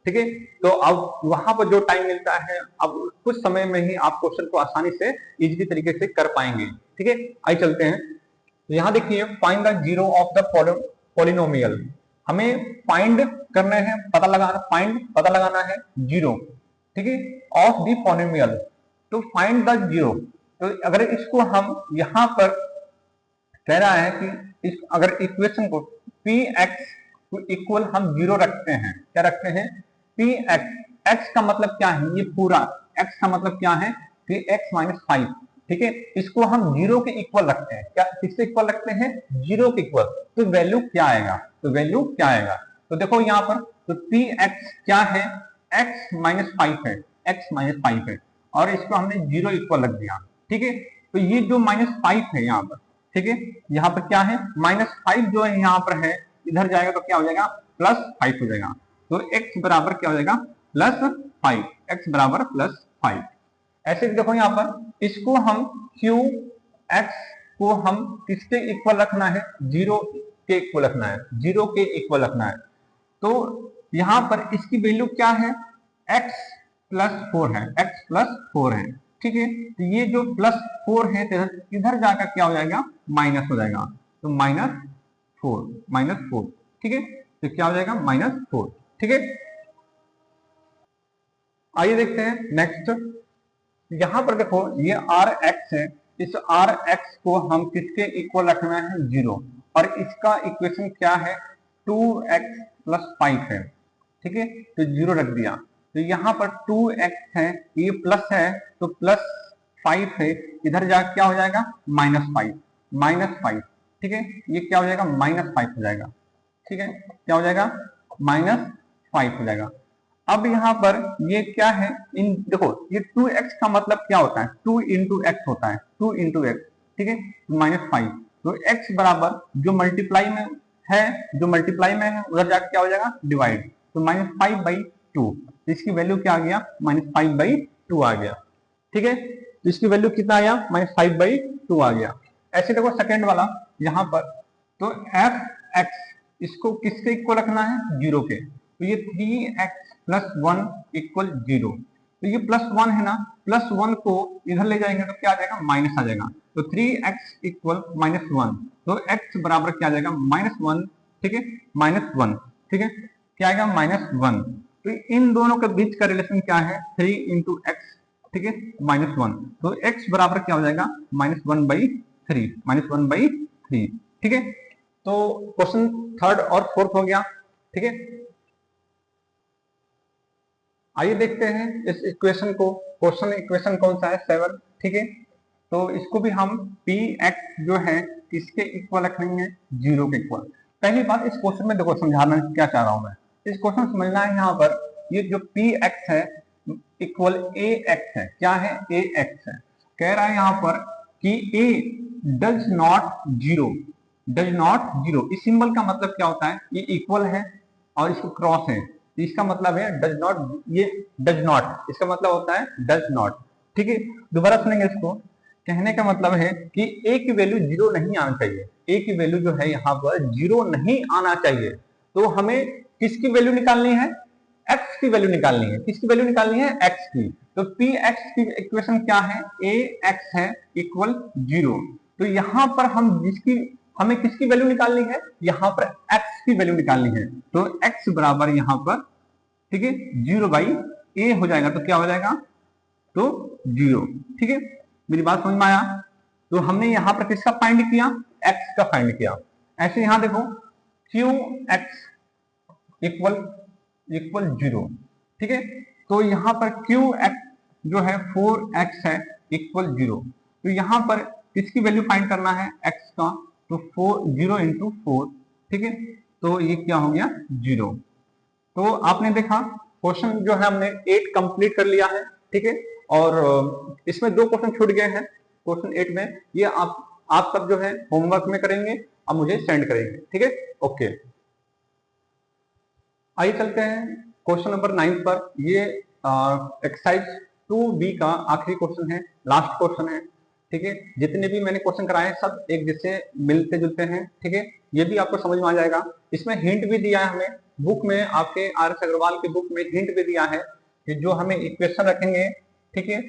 ठीक है। तो अब वहां पर जो टाइम मिलता है, अब कुछ समय में ही आप क्वेश्चन को आसानी से इजीली तरीके से कर पाएंगे, ठीक है। आइए चलते हैं, तो यहाँ देखिए, find the zero of the polynomial, हमें फाइंड करना है, पता लगाना है जीरो, ठीक है, ऑफ द पॉलिनोमियल। तो फाइंड द जीरो, तो अगर इसको हम यहां पर कह रहा है कि अगर इक्वेशन को पी एक्स को इक्वल हम जीरो रखते हैं, क्या रखते हैं, पी एक्स, एक्स का मतलब क्या है, ये पूरा एक्स का मतलब क्या है, पी एक्स माइनस 5, ठीक है, इसको हम जीरो के इक्वल रखते हैं, क्या किससे इक्वल रखते हैं, जीरो के इक्वल। तो वैल्यू क्या आएगा, तो देखो यहाँ पर, तो पी एक्स क्या है, एक्स माइनस 5 है, एक्स माइनस 5 है, और इसको हमने जीरो इक्वल रख दिया, ठीक है। तो ये जो माइनस 5 है यहाँ पर, ठीक है, यहाँ पर क्या है, माइनस 5 जो है यहाँ पर है, इधर जाएगा तो क्या हो जाएगा, प्लस 5 हो जाएगा। तो x बराबर क्या हो जाएगा, प्लस 5, x बराबर प्लस 5। ऐसे देखो यहाँ पर, इसको हम q x को हम किसके इक्वल रखना है, जीरो के इक्वल रखना है, जीरो के इक्वल रखना है। तो यहाँ पर इसकी वैल्यू क्या है, x प्लस 4 है, x प्लस 4 है, ठीक है। तो ये जो प्लस 4 है इधर जाकर क्या हो जाएगा, माइनस हो जाएगा, तो माइनस 4, ठीक है, तो क्या हो जाएगा, माइनस 4, ठीक है। आइए देखते हैं नेक्स्ट, यहां पर देखो ये आर एक्स है, इस आर एक्स को हम किसके इक्वल रखना है, जीरो, और इसका इक्वेशन क्या है, 2x प्लस 5 है, ठीक है, तो जीरो रख दिया। तो यहाँ पर 2x है, ये प्लस है, तो प्लस 5 है, इधर जा क्या हो जाएगा, -5, ठीक है, ये क्या हो जाएगा, -5 हो जाएगा, ठीक है, क्या हो जाएगा, -5 हो जाएगा। अब यहाँ पर ये क्या है, इन देखो ये 2x का मतलब क्या होता है, 2 इंटू एक्स होता है, 2 इंटू एक्स, ठीक है, -5, तो x बराबर जो मल्टीप्लाई में है उधर जाकर क्या हो जाएगा, डिवाइड, तो -5/2, इसकी वैल्यू क्या आ गया, -5/2 आ गया, ठीक है, तो इसकी वैल्यू कितना आया, -5/2 आ गया। ऐसे देखो सेकेंड वाला यहाँ पर, तो f(x) इसको किसके इक्वल रखना है, जीरो के, तो ये 3x प्लस 1 इक्वल 0, तो ये प्लस 1 है ना, प्लस 1 को इधर ले जाएंगे तो क्या आ जाएगा, माइनस आ जाएगा, तो 3x इक्वल -1, तो x बराबर क्या आ जाएगा, -1, ठीक है, -1, ठीक है, क्या आएगा, -1। तो इन दोनों के बीच का रिलेशन क्या है, 3 इंटू एक्स, ठीक है, -1, तो x बराबर क्या हो जाएगा, -1/3, ठीक है। तो क्वेश्चन थर्ड और फोर्थ हो गया, ठीक है। आइए देखते हैं इस इक्वेशन को, क्वेश्चन इक्वेशन कौन सा है, 7, ठीक है, तो इसको भी हम पी एक्स जो है किसके इक्वल रखेंगे, जीरो के इक्वल। पहली बात इस क्वेश्चन में देखो समझाना क्या चाह रहा हूं मैं, इस क्वेश्चन समझना है, यहाँ पर ये जो पी एक्स है इक्वल ए एक्स है, क्या है, ए एक्स है, कह रहा है यहाँ पर कि ए डज नॉट जीरो, इस सिंबल का मतलब क्या होता है, ये इक्वल है और इसको क्रॉस है, इसका मतलब है डज नॉट, ये डज नॉट, इसका मतलब होता है डज नॉट, ठीक है। दोबारा सुनेंगे इसको, कहने का मतलब है कि ए की वैल्यू जीरो नहीं आना चाहिए, ए की वैल्यू जो है यहाँ पर जीरो नहीं आना चाहिए। तो हमें किसकी वैल्यू निकालनी है, एक्स की वैल्यू निकालनी है। किसकी वैल्यू निकालनी है, एक्स की। तो पी एक्स की इक्वेशन क्या है, ए एक्स है इक्वल जीरो। तो यहाँ पर हमें किसकी वैल्यू निकालनी है, यहाँ पर एक्स की वैल्यू निकालनी है। तो एक्स बराबर यहाँ पर, ठीक है, जीरो बाई ए हो जाएगा। तो क्या हो जाएगा, तो जीरो। ठीक है, मेरी बात समझ में आया। तो हमने यहां पर किसका फाइंड किया, एक्स का फाइंड किया। ऐसे यहां देखो Q x equal equal zero. ठीक है, तो यहां पर क्यू एक्स जो है 4x है इक्वल जीरो। तो यहां पर किसकी वैल्यू फाइंड करना है, एक्स का। तो 0 इंटू 4, ठीक है, तो ये क्या हो गया, जीरो। तो आपने देखा क्वेश्चन जो है हमने 8 कंप्लीट कर लिया है। ठीक है, और इसमें 2 क्वेश्चन छूट गए हैं क्वेश्चन 8 में। ये आप सब जो है होमवर्क में करेंगे, अब मुझे सेंड करेंगे। ठीक है, ओके। आइए चलते हैं क्वेश्चन नंबर 9 पर। ये एक्सरसाइज 2B का आखिरी क्वेश्चन है, लास्ट क्वेश्चन है। ठीक है, जितने भी मैंने क्वेश्चन कराए सब एक जिससे मिलते जुलते हैं। ठीक है, ये भी आपको समझ में आ जाएगा। इसमें हिंट भी दिया है हमें बुक में, आपके आर.एस. अग्रवाल की बुक में हिंट भी दिया है कि जो हमें इक्वेशन रखेंगे, ठीक है,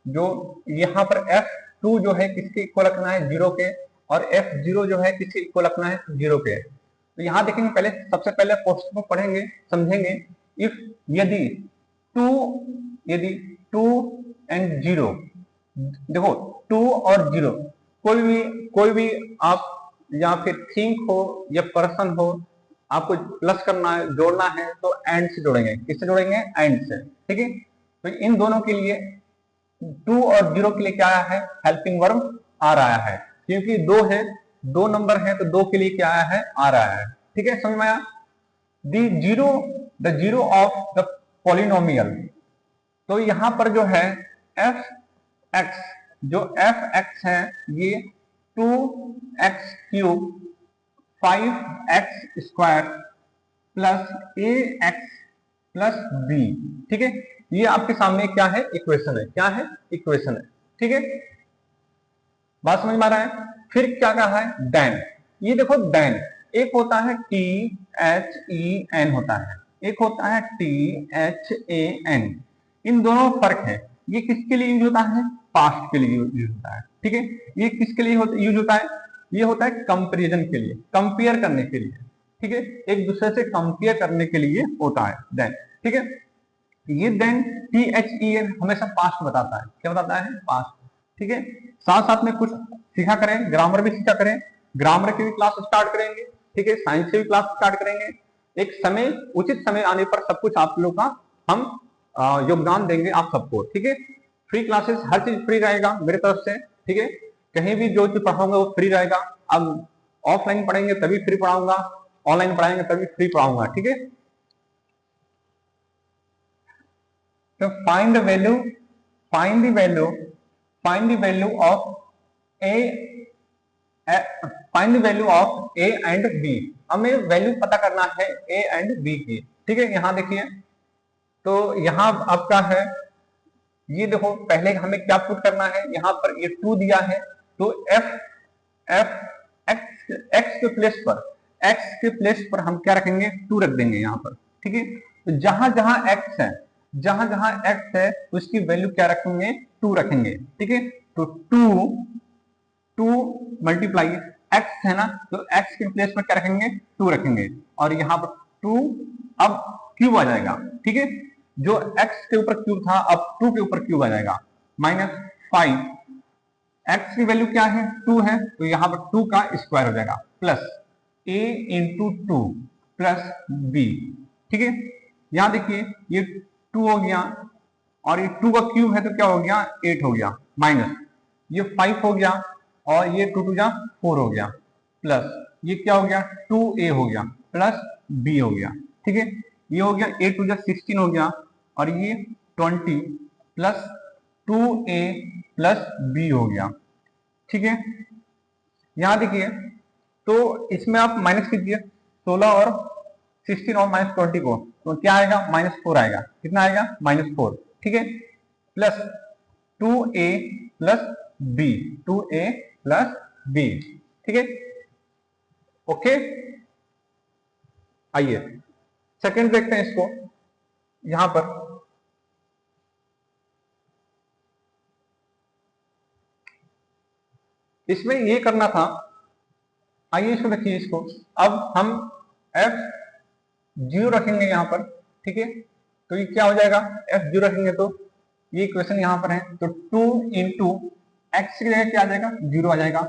जो यहाँ पर F2 जो है किसके इक्वल रखना है, जीरो के, और F0 जो है किसके इक्वल रखना है, जीरो के। तो यहाँ देखेंगे, पहले सबसे पहले क्वेश्चन को पढ़ेंगे, समझेंगे। इफ यदि टू एंड जीरो, देखो 2 और 0, कोई भी आप या फिर थिंग हो या पर्सन हो, आपको प्लस करना है, जोड़ना है, तो एंड से जोड़ेंगे। किससे जोड़ेंगे, एंड से। ठीक है, तो इन दोनों के लिए 2 और 0 के लिए क्या आया है, हेल्पिंग वर्ब आ रहा है, क्योंकि 2 है, 2 नंबर है, तो 2 के लिए क्या आया है, आ रहा है। ठीक है, समझ में आया। The zero of the polynomial, तो यहां पर जो है एफ एक्स, जो एफ एक्स है ये 2x cube 5x square plus A X plus B. ठीक है, ये आपके सामने क्या है, इक्वेशन है। क्या है, इक्वेशन है। ठीक है, बात समझ में आ रहा है। फिर क्या कहा है, देन। ये देखो देन, एक होता है THEN होता है, एक होता है THAN। इन दोनों फर्क है। ये किसके लिए यूज होता है, पास्ट के लिए यूज होता है। ठीक है, ये किसके लिए यूज होता है, ये होता है कंपेरिजन के लिए, कंपेयर करने के लिए। ठीक है, एक दूसरे से कंपेयर करने के लिए होता है देन। ठीक है, ये देन THEN हमेशा पास्ट बताता है। क्या बताता है, पास्ट। ठीक है, साथ साथ में कुछ सीखा करें, ग्रामर भी सीखा करें, ग्रामर की भी क्लास स्टार्ट करेंगे। ठीक है, साइंस की भी क्लास स्टार्ट करेंगे। एक समय, उचित समय आने पर सब कुछ आप लोगों का हम योगदान देंगे आप सबको। ठीक है, फ्री क्लासेस, हर चीज फ्री रहेगा मेरे तरफ से। ठीक है, कहीं भी जो चीज पढ़ाऊंगा वो फ्री रहेगा। अब ऑफलाइन पढ़ेंगे तभी फ्री पढ़ाऊंगा, ऑनलाइन पढ़ाएंगे तभी फ्री पढ़ाऊंगा। ठीक है, तो find the value of A find the value of A and B. हमें वैल्यू पता करना है ए एंड बी की। ठीक है, यहां देखिए, तो यहां आपका है, ये देखो पहले हमें क्या पुट करना है, यहां पर ये 2 दिया है, तो एक्स के प्लेस पर हम क्या रखेंगे, 2 रख देंगे यहां पर। ठीक है, तो जहां जहां एक्स है उसकी वैल्यू क्या रखेंगे, 2 रखेंगे। ठीक है, तो 2 मल्टीप्लाई एक्स है ना, तो एक्स के प्लेस पर क्या रखेंगे, 2 रखेंगे, और यहाँ पर 2 अब क्यूब आ जाएगा। ठीक है, जो एक्स के ऊपर क्यूब था अब 2 के ऊपर क्यूब आ जाएगा, -5। एक्स की वैल्यू क्या है, 2 है, तो यहाँ पर 2 का स्क्वायर हो जाएगा, plus a into 2 plus b। ठीक है, यहां देखिए ये 2 हो गया, और ये 2 का क्यूब है तो क्या हो गया, 8 हो गया, माइनस ये 5 हो गया, और ये 2 2 जा 4 हो गया, प्लस ये क्या हो गया, 2a हो गया, प्लस b हो गया। ठीक है, ये हो गया 8 2 जा 16 हो गया, और ये 20 प्लस 2a प्लस b हो गया। ठीक है, यहां देखिए, तो इसमें आप माइनस कीजिए 16 और 16 और -20 को, तो क्या आएगा, -4 आएगा। कितना आएगा, -4। ठीक है, plus 2a plus B, 2a plus B, ठीक है। ओके, आइए सेकंड देखते हैं इसको। यहां पर इसमें ये करना था, आइए इसको रखिए इसको। अब हम f 0 रखेंगे यहां पर, ठीक है। तो ये क्या हो जाएगा, f 0 रखेंगे तो ये इक्वेशन यहां पर है, तो 2 इंटू एक्स की जगह क्या आ जाएगा, 0 आ जाएगा।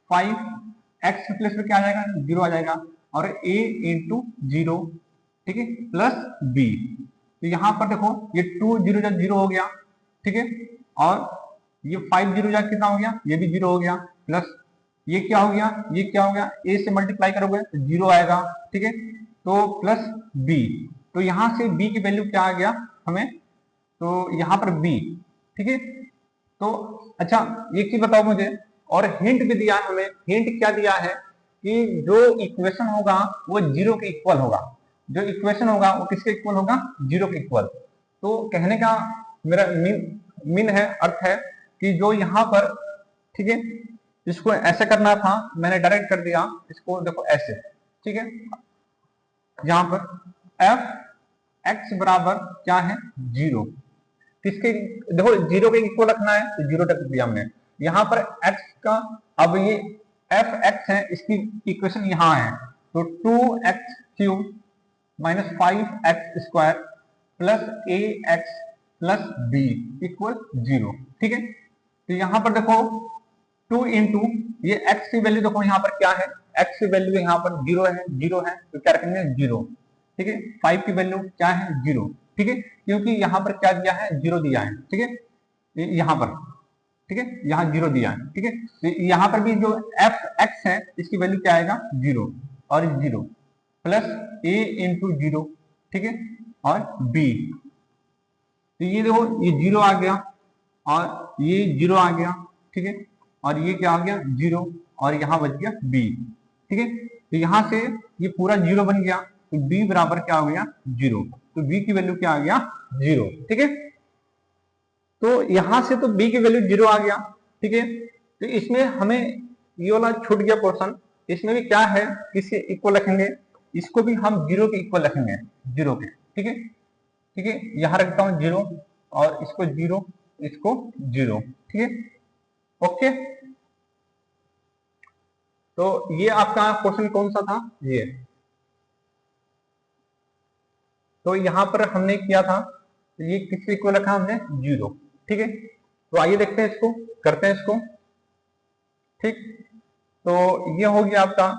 5 एक्स के प्लेस में क्या आ जाएगा, 0 आ जाएगा। और a इंटू 0, ठीक है, प्लस b। तो यहां पर देखो ये 2 0 जा 0 हो गया, ठीक है। और ये 5 0 जा कितना हो गया, ये भी 0 हो गया, प्लस ये क्या हो गया, ये क्या हो गया, a से मल्टीप्लाई करोगे तो 0 आएगा, ठीक है। तो प्लस b, तो यहां से b की वैल्यू क्या आ गया हमें, तो यहां पर b, ठीक है। तो अच्छा एक चीज बताओ मुझे, और हिंट भी दिया है हमें। हिंट क्या दिया है कि जो इक्वेशन होगा वो 0 के इक्वल होगा। जो इक्वेशन होगा वो किसके इक्वल होगा, 0 के इक्वल। तो कहने का मेरा मीन है, अर्थ है कि जो यहाँ पर, ठीक है, इसको ऐसे करना था, मैंने डायरेक्ट कर दिया इसको, देखो ऐसे, ठीक है। यहां पर एफ एक्स बराबर क्या है, 0। किसके, देखो 0 के इक्वल रखना है तो 0 तक दिया हमने। यहां पर x का, अब ये एफ एक्स है, इसकी इक्वेशन यहां है, तो 2x cube minus 5x square plus A X plus B equal 0, ठीक है। तो यहां पर देखो 2 इंटू ये x की वैल्यू, देखो यहां पर क्या है, x की वैल्यू यहां पर 0 है, 0 है तो क्या रखेंगे, 0, ठीक है। 5 की वैल्यू क्या है, 0, ठीक है, क्योंकि यहां पर क्या दिया है, 0 दिया है, ठीक है, यहां पर, ठीक है, यहां 0 दिया है, ठीक है। तो यहां पर भी जो एफ एक्स है इसकी वैल्यू क्या आएगा, 0 और 0 प्लस a इंटू 0, ठीक है, और b। तो ये देखो ये 0 आ गया और ये 0 आ गया, ठीक है, और ये क्या आ गया, 0, और यहां बच गया b, ठीक है। तो यहां से ये पूरा 0 बन गया, तो b बराबर क्या हो गया, 0। तो b की वैल्यू क्या आ गया, 0, ठीक है। तो यहां से तो b की वैल्यू 0 आ गया, ठीक है। तो इसमें हमें ये वाला छूट गया पोर्शन। इसमें भी क्या है, किसके इक्वल रखेंगे, इसको भी हम 0 के इक्वल रखेंगे, 0 के, ठीक है, ठीक है। यहां रखता हूं 0 और इसको 0, इसको 0, ठीक है, ओके। तो ये आपका क्वेश्चन कौन सा था, ये। तो यहां पर हमने किया था, तो ये किसके इक्वल रखा हमने, 0, ठीक है। तो आइए देखते हैं इसको, करते हैं इसको, ठीक। तो ये हो गया आपका,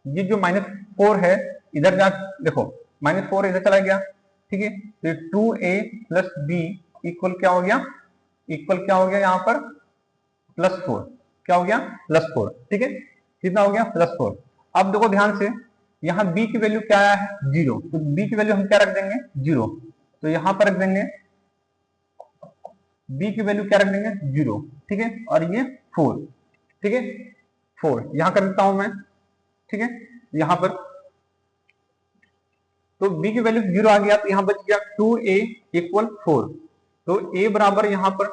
ये जो -4 है इधर जा, देखो -4 इधर चला गया, ठीक है। तो 2a प्लस बी इक्वल क्या हो गया, इक्वल क्या हो गया यहाँ पर, +4, क्या हो गया, +4, ठीक है। कितना हो गया, +4। अब देखो ध्यान से, यहाँ b की वैल्यू क्या आया है, 0, तो b की वैल्यू हम क्या रख देंगे, 0। तो यहां पर रख देंगे b की वैल्यू क्या रख देंगे, 0, ठीक है। और ये 4, ठीक है, 4 यहां कर देता हूं मैं, ठीक है। यहां पर तो b की वैल्यू 0 आ गया, तो यहां बच गया 2a इक्वल 4। तो a बराबर यहां पर,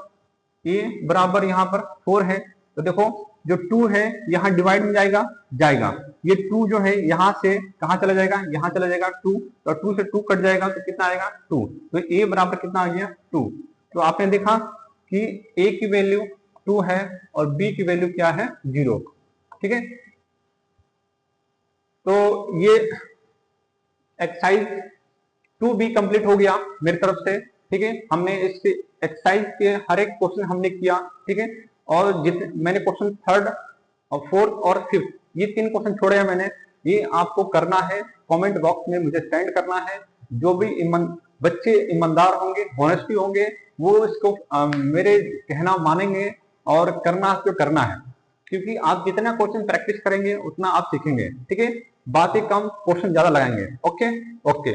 a बराबर यहां पर 4 है। तो देखो जो 2 है यहां डिवाइड में जाएगा, जाएगा, ये 2 जो है यहां से कहां चला जाएगा, यहां चला जाएगा 2, तो 2 से 2 कट जाएगा तो कितना आएगा, 2। तो a बराबर कितना आ गया, 2। तो आपने देखा कि a की वैल्यू 2 है और b की वैल्यू क्या है, 0, ठीक है। तो ये एक्सरसाइज 2b कंप्लीट हो गया मेरी तरफ से, ठीक है। हमने इस एक्सरसाइज के हर एक क्वेश्चन हमने किया, ठीक है। और मैंने क्वेश्चन 3rd और 4th और 5th ये 3 क्वेश्चन छोड़े हैं मैंने, ये आपको करना है, कमेंट बॉक्स में मुझे सेंड करना है। जो भी बच्चे ईमानदार होंगे, होनेस्टी होंगे, वो इसको मेरे कहना मानेंगे और करना जो करना है, क्योंकि आप जितना क्वेश्चन प्रैक्टिस करेंगे उतना आप सीखेंगे, ठीक है। बातें कम, क्वेश्चन ज्यादा लगाएंगे, ओके ओके।